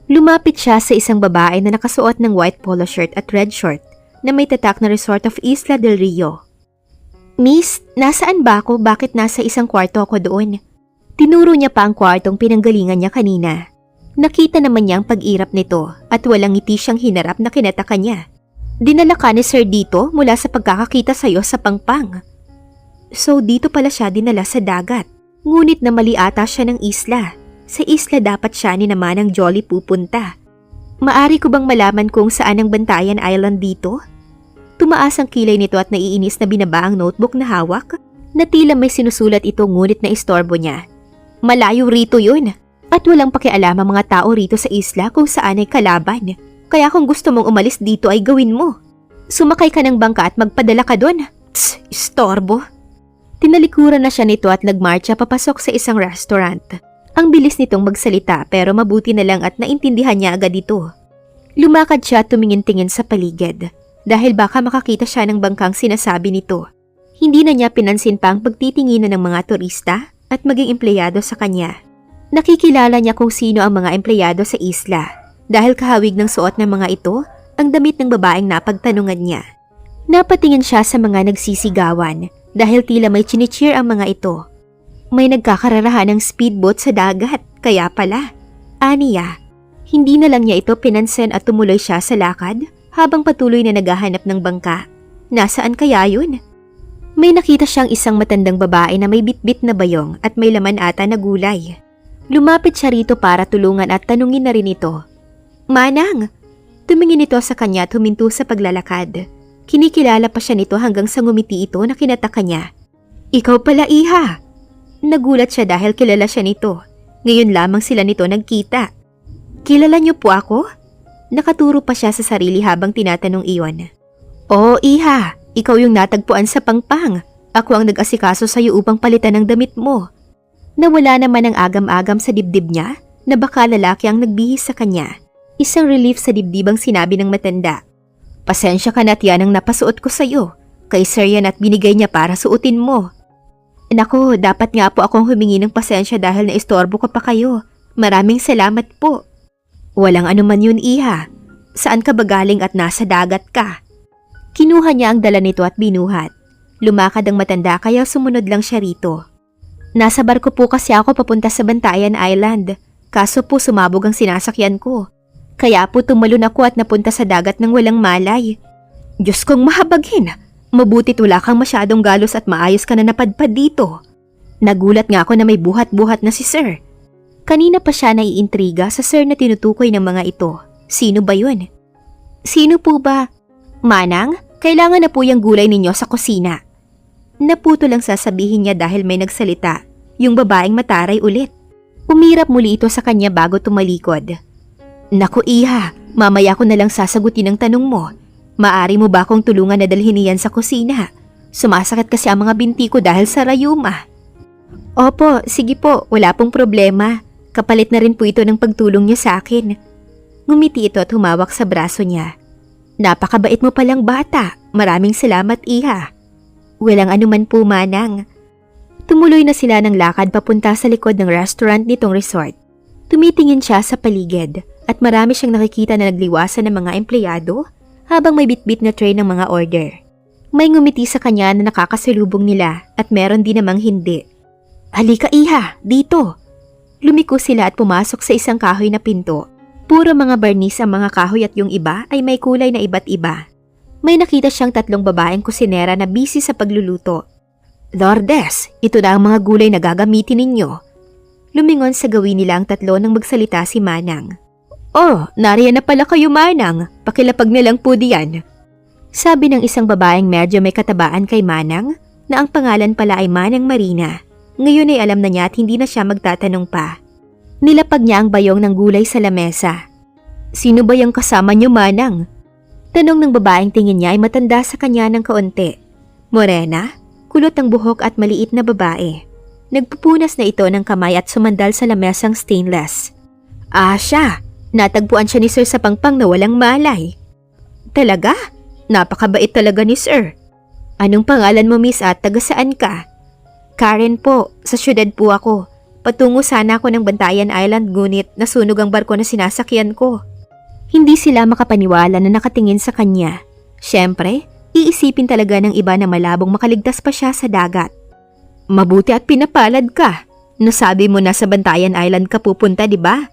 Lumapit siya sa isang babae na nakasuot ng white polo shirt at red short na may tatak na Resort of Isla del Rio. Miss, nasaan ba ako? Bakit nasa isang kwarto ako doon? Tinuro niya pa ang kwartong pinanggalingan niya kanina. Nakita naman niya ang pag-irap nito at walang ngiti siyang hinarap na kinataka niya. Dinala ka ni Sir dito mula sa pagkakakita sa'yo sa Pangpang. So dito pala siya dinala sa dagat. Ngunit na mali ata siya ng isla. Sa isla dapat siya ni naman ang Jolly pupunta. Maari ko bang malaman kung saan ang Bantayan Island dito? Tumaas ang kilay nito at naiinis na binaba ang notebook na hawak na tila may sinusulat ito ngunit na istorbo niya. Malayo rito yun at walang pakialam ang mga tao rito sa isla kung saan ay kalaban. Kaya kung gusto mong umalis dito ay gawin mo. Sumakay ka ng bangka at magpadala ka doon. Istorbo. Tinalikuran na siya nito at nagmarcha papasok sa isang restaurant. Ang bilis nitong magsalita pero mabuti na lang at naintindihan niya agad ito. Lumakad siya at tumingin-tingin sa paligid dahil baka makakita siya ng bangkang sinasabi nito. Hindi na niya pinansin pa ang pagtitinginan ng mga turista at maging empleyado sa kanya. Nakikilala niya kung sino ang mga empleyado sa isla dahil kahawig ng suot ng mga ito ang damit ng babaeng napagtanungan niya. Napatingin siya sa mga nagsisigawan dahil tila may chinicheer ang mga ito. May nagkakararahan ng speedboat sa dagat, kaya pala. Aniya, hindi na lang niya ito pinansin at tumuloy siya sa lakad habang patuloy na naghahanap ng bangka. Nasaan kaya yun? May nakita siyang isang matandang babae na may bitbit na bayong at may laman ata na gulay. Lumapit siya rito para tulungan at tanungin na rin ito. Manang! Tumingin ito sa kanya at huminto sa paglalakad. Kinikilala pa siya nito hanggang sa ngumiti ito na kinataka niya. Ikaw pala, iha! Nagulat siya dahil kilala siya nito. Ngayon lamang sila nito nagkita. Kilala niyo po ako? Nakaturo pa siya sa sarili habang tinatanong iyon. Oo, iha. Ikaw yung natagpuan sa Pangpang. Ako ang nag-asikaso sa'yo upang palitan ang damit mo. Nawala naman ang agam-agam sa dibdib niya na baka lalaki ang nagbihis sa kanya. Isang relief sa dibdib ang sinabi ng matanda. Pasensya ka na't yan ang napasuot ko sa'yo. Kay Sir yan at binigay niya para suotin mo. Nako, dapat nga po akong humingi ng pasensya dahil naistorbo ko pa kayo. Maraming salamat po. Walang anuman yun, iha. Saan ka ba galing at nasa dagat ka? Kinuha niya ang dala nito at binuhat. Lumakad ang matanda kaya sumunod lang siya rito. Nasa barko po kasi ako papunta sa Bantayan Island. Kaso po sumabog ang sinasakyan ko. Kaya po tumalon ako at napunta sa dagat ng walang malay. Diyos kong mahabagin! Mabutit wala kang masyadong galos at maayos ka na napadpad dito. Nagulat nga ako na may buhat-buhat na si Sir. Kanina pa siya naiintriga sa Sir na tinutukoy ng mga ito. Sino ba yun? Sino po ba? Manang, kailangan na po yung gulay ninyo sa kusina. Naputo lang sasabihin niya dahil may nagsalita. Yung babaeng mataray ulit. Umirap muli ito sa kanya bago tumalikod. Naku iha, mamaya ko na lang sasagutin ang tanong mo. Maari mo ba akong tulungan na dalhin niyan sa kusina? Sumasakit kasi ang mga binti ko dahil sa rayuma. Opo, sige po, wala pong problema. Kapalit na rin po ito ng pagtulong niyo sa akin. Ngumiti ito at humawak sa braso niya. Napakabait mo palang bata. Maraming salamat, iha. Walang anuman po, manang. Tumuloy na sila ng lakad papunta sa likod ng restaurant nitong resort. Tumitingin siya sa paligid at marami siyang nakikita na nagliwasan ng mga empleyado habang may bitbit na tray ng mga order. May ngumiti sa kanya na nakakasalubong nila at meron din namang hindi. Halika iha, dito! Lumiko sila at pumasok sa isang kahoy na pinto. Puro mga barnis ang mga kahoy at yung iba ay may kulay na iba't iba. May nakita siyang 3 babaeng kusinera na busy sa pagluluto. Lourdes, ito na ang mga gulay na gagamitin ninyo. Lumingon sa gawin nila ang 3 nang magsalita si Manang. Oh, nariyan na pala kayo, Manang. Pakilapag na lang po diyan. Sabi ng isang babaeng medyo may katabaan kay Manang na ang pangalan pala ay Manang Marina. Ngayon ay alam na niya at hindi na siya magtatanong pa. Nilapag niya ang bayong ng gulay sa lamesa. Sino ba yung kasama niyo, Manang? Tanong ng babaeng tingin niya ay matanda sa kanya ng kaunti. Morena, kulot ang buhok at maliit na babae. Nagpupunas na ito ng kamay at sumandal sa lamesang stainless. Siya! Natagpuan siya ni Sir sa Pangpang na walang malay. Talaga? Napakabait talaga ni Sir. Anong pangalan mo, Miss, at taga saan ka? Karen po, sa syudad po ako. Patungo sana ako ng Bantayan Island ngunit nasunog ang barko na sinasakyan ko. Hindi sila makapaniwala na nakatingin sa kanya. Siyempre, iisipin talaga ng iba na malabong makaligtas pa siya sa dagat. Mabuti at pinapalad ka. Nasabi mo na sa Bantayan Island ka pupunta, di ba?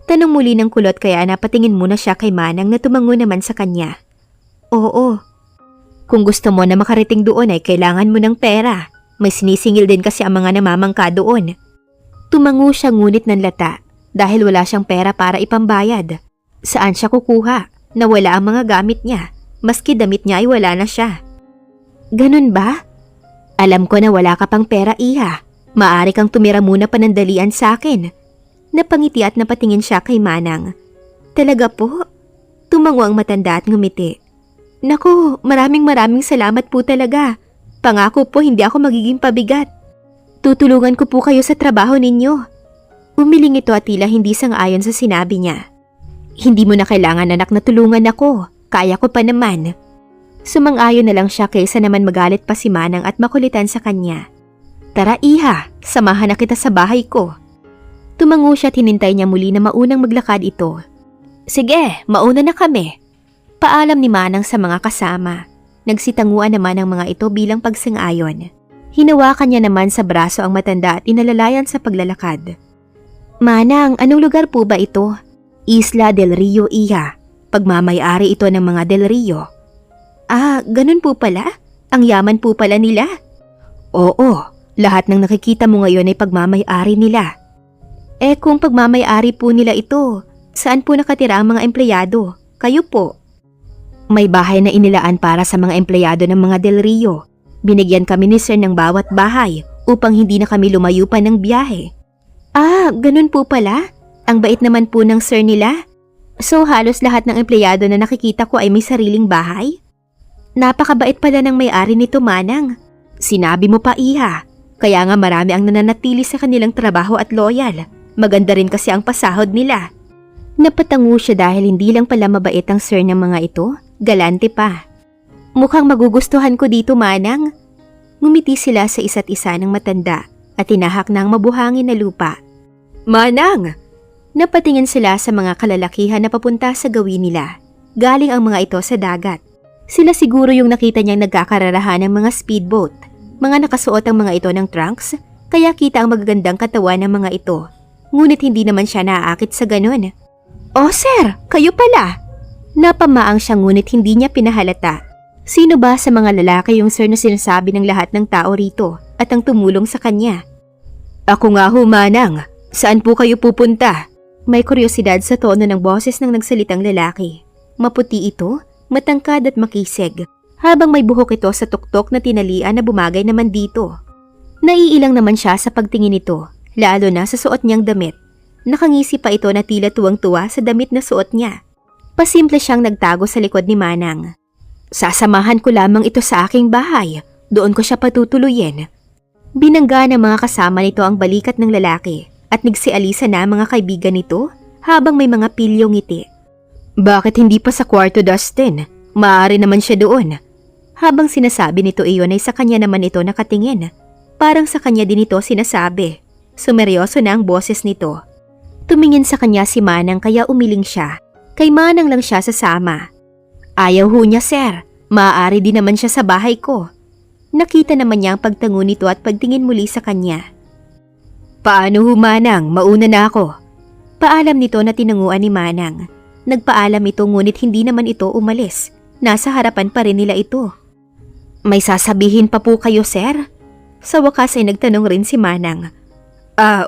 Tanong muli ng kulot kaya napatingin muna siya kay Manang na tumango naman sa kanya. Oo. Kung gusto mo na makarating doon ay kailangan mo ng pera. May sinisingil din kasi ang mga namamangka doon. Tumango siya ngunit nanlata dahil wala siyang pera para ipambayad. Saan siya kukuha? Nawala ang mga gamit niya. Maski damit niya ay wala na siya. Ganun ba? Alam ko na wala ka pang pera, Iha. Maaari kang tumira muna panandalian sa akin. Napangiti at napatingin siya kay Manang. Talaga po? Tumango ang matanda at ngumiti. Naku, maraming salamat po talaga. Pangako po hindi ako magiging pabigat. Tutulungan ko po kayo sa trabaho ninyo. Umiling ito at tila hindi sang-ayon sa sinabi niya. Hindi mo na kailangan anak na tulungan ako. Kaya ko pa naman. Sumang-ayon na lang siya kaysa naman magalit pa si Manang at makulitan sa kanya. Tara Iha, samahan na kita sa bahay ko. Tumango siya at hinintay niya muli na maunang maglakad ito. Sige, mauna na kami. Paalam ni Manang sa mga kasama. Nagsitanguan naman ang mga ito bilang pagsang-ayon. Hinawakan niya naman sa braso ang matanda at inalalayan sa paglalakad. Manang, anong lugar po ba ito? Isla del Rio, Iha. Pagmamay-ari ito ng mga del Rio. Ah, ganun po pala? Ang yaman po pala nila? Oo, lahat ng nakikita mo ngayon ay pagmamay-ari nila. Eh kung pagmamay-ari po nila ito, saan po nakatira ang mga empleyado? Kayo po? May bahay na inilaan para sa mga empleyado ng mga del Rio. Binigyan kami ni Sir ng bawat bahay upang hindi na kami lumayo pa ng biyahe. Ah, ganun po pala? Ang bait naman po ng Sir nila. So halos lahat ng empleyado na nakikita ko ay may sariling bahay? Napakabait pala ng may-ari nito, Manang. Sinabi mo pa, Iha. Kaya nga marami ang nananatili sa kanilang trabaho at loyal. Maganda rin kasi ang pasahod nila. Napatango siya dahil hindi lang pala mabait ang Sir ng mga ito, galante pa. Mukhang magugustuhan ko dito, Manang. Ngumiti sila sa isa't isa ng matanda at tinahak ng mabuhangin na lupa. Manang! Napatingin sila sa mga kalalakihan na papunta sa gawin nila. Galing ang mga ito sa dagat. Sila siguro yung nakita niyang nagkakararahan ng mga speedboat. Mga nakasuot ang mga ito ng trunks, kaya kita ang magagandang katawan ng mga ito. Ngunit hindi naman siya naaakit sa ganun. Oh sir, kayo pala! Napamaang siya ngunit hindi niya pinahalata. Sino ba sa mga lalaki yung sir na sinasabi ng lahat ng tao rito at ang tumulong sa kanya? Ako nga ho, Manang. Saan po kayo pupunta? May kuryosidad sa tono ng boses ng nagsalitang lalaki. Maputi ito, matangkad at makisig, habang may buhok ito sa tuktok na tinalian na bumagay naman dito. Naiilang naman siya sa pagtingin nito, lalo na sa suot niyang damit. Nakangisi pa ito na tila tuwang-tuwa sa damit na suot niya. Pasimple siyang nagtago sa likod ni Manang. Sasamahan ko lamang ito sa aking bahay. Doon ko siya patutuluyin. Binangga ng mga kasama nito ang balikat ng lalaki at nagsialisa na mga kaibigan nito habang may mga pilyong ngiti. Bakit hindi pa sa kwarto, Dustin? Maaari naman siya doon. Habang sinasabi nito iyon ay sa kanya naman ito nakatingin. Parang sa kanya din ito sinasabi. Sumeryoso na ang boses nito. Tumingin sa kanya si Manang kaya umiling siya. Kay Manang lang siya sasama. Ayaw ho niya, sir. Maaari din naman siya sa bahay ko. Nakita naman niya ang pagtango nito at pagtingin muli sa kanya. Paano ho, Manang? Mauna na ako. Paalam nito na tinanguan ni Manang. Nagpaalam ito ngunit hindi naman ito umalis. Nasa harapan pa rin nila ito. May sasabihin pa po kayo, sir? Sa wakas ay nagtanong rin si Manang.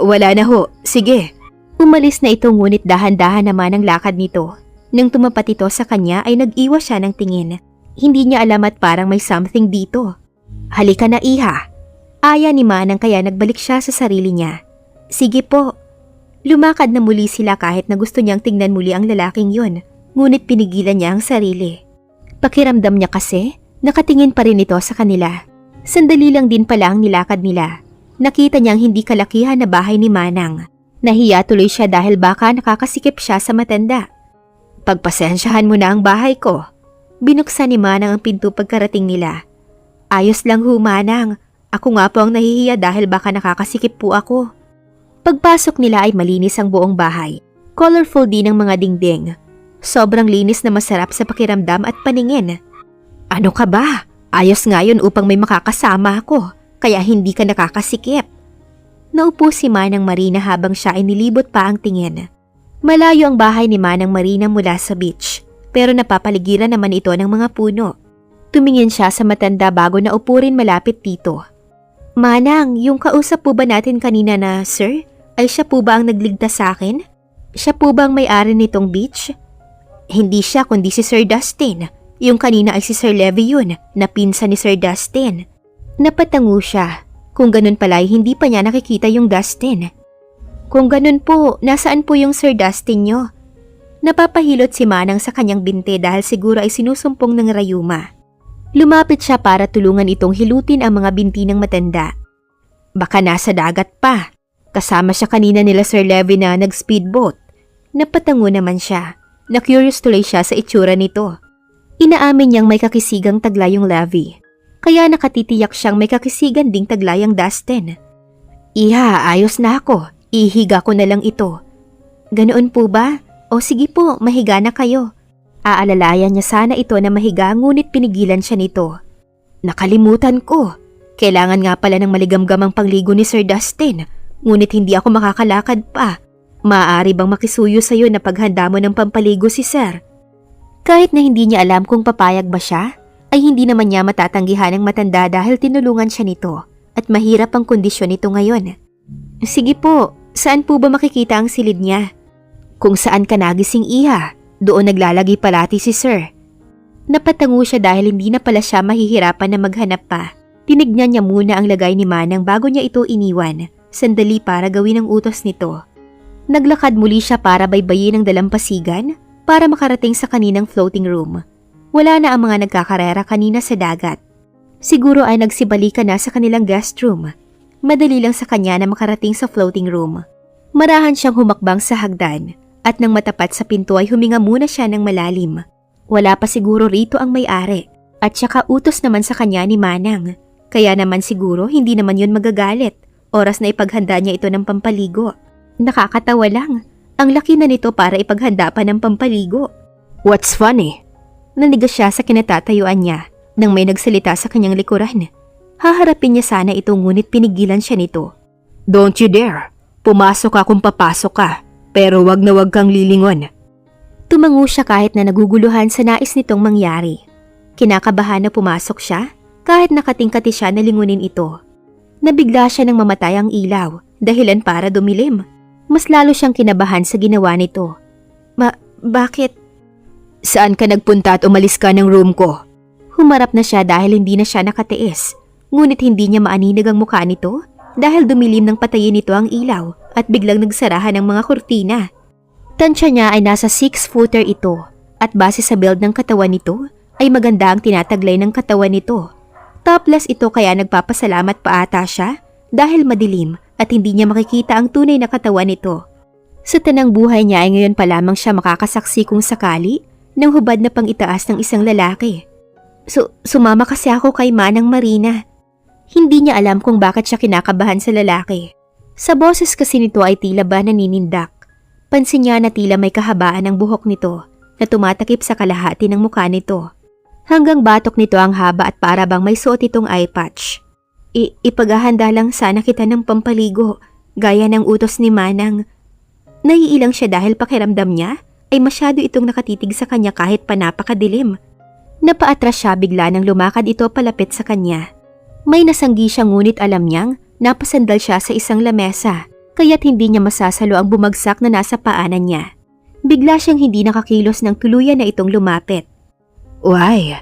Wala na ho. Sige. Umalis na ito ngunit dahan-dahan naman ang lakad nito. Nang tumapat ito sa kanya ay nag-iwas siya ng tingin. Hindi niya alam at parang may something dito. Halika na, Iha. Aya ni Manang kaya nagbalik siya sa sarili niya. Sige po. Lumakad na muli sila kahit na gusto niyang tingnan muli ang lalaking yun. Ngunit pinigilan niya ang sarili. Pakiramdam niya kasi, nakatingin pa rin ito sa kanila. Sandali lang din pala ang nilakad nila. Nakita niyang hindi kalakihan na bahay ni Manang. Nahiya tuloy siya dahil baka nakakasikip siya sa matanda. Pagpasensyahan mo na ang bahay ko. Binuksan ni Manang ang pinto pagkarating nila. Ayos lang ho, Manang. Ako nga po ang nahihiya dahil baka nakakasikip po ako. Pagpasok nila ay malinis ang buong bahay. Colorful din ang mga dingding. Sobrang linis na masarap sa pakiramdam at paningin. Ano ka ba? Ayos nga yun upang may makakasama ako, kaya hindi ka nakakasikip. Naupo si Manang Marina habang siya ay nilibot pa ang tingin. Malayo ang bahay ni Manang Marina mula sa beach, pero napapaligiran naman ito ng mga puno. Tumingin siya sa matanda bago naupo rin malapit dito. Manang, yung kausap po ba natin kanina na, sir? Ay siya po ba ang nagligtas sa akin? Siya po ba ang may-ari nitong beach? Hindi siya kundi si Sir Dustin. Yung kanina ay si Sir Levy yun, na pinsan ni Sir Dustin. Napatango siya. Kung ganun pala ay hindi pa niya nakikita yung Dustin. Kung ganun po, nasaan po yung Sir Dustin nyo? Napapahilot si Manang sa kanyang binte dahil siguro ay sinusumpong ng rayuma. Lumapit siya para tulungan itong hilutin ang mga binti ng matanda. Baka nasa dagat pa. Kasama siya kanina nila Sir Levy na nag-speedboat. Napatango naman siya. Na-curious tuloy siya sa itsura nito. Inaamin niyang may kakisigang taglay yung Levy. Kaya nakatitiyak siyang may kakisigan ding taglay ang Dustin. Iha, ayos na ako. Ihiga ko na lang ito. Ganoon po ba? O sige po, mahiga na kayo. Aalalayan niya sana ito na mahiga ngunit pinigilan siya nito. Nakalimutan ko. Kailangan nga pala ng maligamgamang pangligo ni Sir Dustin. Ngunit hindi ako makakalakad pa. Maaari bang makisuyo sa'yo na paghanda mo ng pampaligo si Sir? Kahit na hindi niya alam kung papayag ba siya, ay hindi naman niya matatanggihan ng matanda dahil tinulungan siya nito at mahirap ang kondisyon nito ngayon. Sige po, saan po ba makikita ang silid niya? Kung saan ka nagising iha, doon naglalagi palati si Sir. Napatango siya dahil hindi na pala siya mahihirapan na maghanap pa. Tinignan niya muna ang lagay ni Manang bago niya ito iniwan, sandali para gawin ang utos nito. Naglakad muli siya para baybayin ang dalampasigan para makarating sa kaninang floating room. Wala na ang mga nagkakarera kanina sa dagat. Siguro ay nagsibalikan na sa kanilang guest room. Madali lang sa kanya na makarating sa floating room. Marahan siyang humakbang sa hagdan at nang matapat sa pinto ay huminga muna siya ng malalim. Wala pa siguro rito ang may-ari at saka utos naman sa kanya ni Manang. Kaya naman siguro hindi naman yun magagalit. Oras na ipaghanda niya ito ng pampaligo. Nakakatawa lang. Ang laki na nito para ipaghanda pa ng pampaligo. What's funny? Nanigas siya sa kinatatayuan niya nang may nagsalita sa kanyang likuran. Haharapin niya sana ito ngunit pinigilan siya nito. Don't you dare. Pumasok ka kung papasok ka. Pero wag na wag kang lilingon. Tumango siya kahit na naguguluhan sa nais nitong mangyari. Kinakabahan na pumasok siya kahit nakatingkati siya na lingunin ito. Nabigla siya nang mamatay ang ilaw, dahilan para dumilim. Mas lalo siyang kinabahan sa ginawa nito. Bakit? Saan ka nagpunta at umalis ka ng room ko? Humarap na siya dahil hindi na siya nakatiis. Ngunit hindi niya maaninag ang mukha nito dahil dumilim ng patayin nito ang ilaw at biglang nagsarahan ng mga kurtina. Tansya niya ay nasa 6-footer ito at base sa build ng katawan nito ay maganda ang tinataglay ng katawan nito. Topless ito kaya nagpapasalamat pa ata siya dahil madilim at hindi niya makikita ang tunay na katawan nito. Sa tanang buhay niya ay ngayon pa lamang siya makakasaksi kung sakali ng hubad na pang-itaas ng isang lalaki. Sumama kasi ako kay Manang Marina. Hindi niya alam kung bakit siya kinakabahan sa lalaki. Sa boses kasi nito ay tila ba naninindak. Pansin niya na tila may kahabaan ang buhok nito na tumatakip sa kalahati ng mukha nito. Hanggang batok nito ang haba at para bang may suot itong eye patch. Ipaghahanda lang sana kita ng pampaligo, gaya ng utos ni Manang. Naiilang siya dahil pakiramdam niya ay masyado itong nakatitig sa kanya kahit pa napakadilim. Napaatras siya bigla nang lumakad ito palapit sa kanya. May nasanggi siya ngunit alam niyang napasandal siya sa isang lamesa, kaya't hindi niya masasalo ang bumagsak na nasa paanan niya. Bigla siyang hindi nakakilos ng tuluyan na itong lumapit. Why?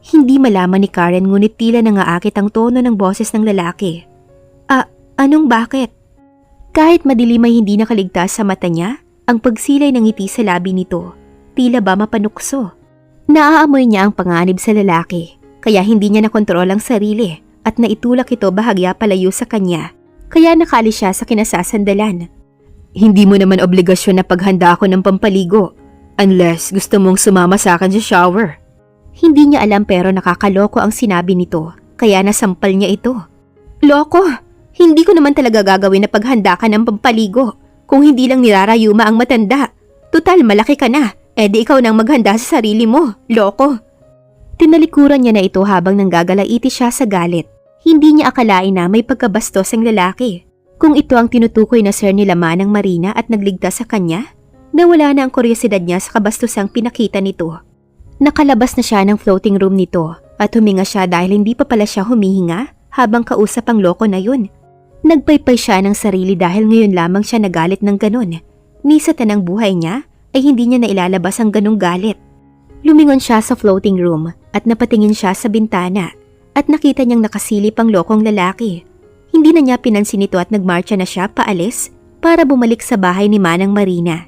Hindi malaman ni Karen ngunit tila nangaakit ang tono ng boses ng lalaki. Anong bakit? Kahit madilim ay hindi nakaligtas sa mata niya ang pagsilay ng ngiti sa labi nito. Tila ba mapanukso? Naaamoy niya ang panganib sa lalaki, kaya hindi niya nakontrol ang sarili at naitulak ito bahagya palayo sa kanya. Kaya nakaalis siya sa kinasasandalan. Hindi mo naman obligasyon na paghanda ako ng pampaligo unless gusto mong sumama sa akin sa shower. Hindi niya alam pero nakakaloko ang sinabi nito, kaya nasampal niya ito. Loko! Hindi ko naman talaga gagawin na paghanda ka ng pampaligo. Kung hindi lang ni Rara Yuma ang matanda. Tutal, malaki ka na. Di ikaw nang maghanda sa sarili mo. Loko. Tinalikuran niya na ito habang nanggagalaiti siya sa galit. Hindi niya akalain na may pagkabastos ang lalaki. Kung ito ang tinutukoy na sir nila Manang Marina at nagligtas sa kanya, nawala na ang kuryosidad niya sa kabastosang pinakita nito. Nakalabas na siya ng floating room nito at huminga siya dahil hindi pa pala siya humihinga habang kausap ang loko na yun. Nagpaypay siya ng sarili dahil ngayon lamang siya nagalit ng ganon. Ni sa tanang buhay niya ay hindi niya nailalabas ang ganong galit. Lumingon siya sa floating room at napatingin siya sa bintana at nakita niyang nakasilip ang lokong lalaki. Hindi na niya pinansin ito at nagmarcha na siya paalis para bumalik sa bahay ni Manang Marina.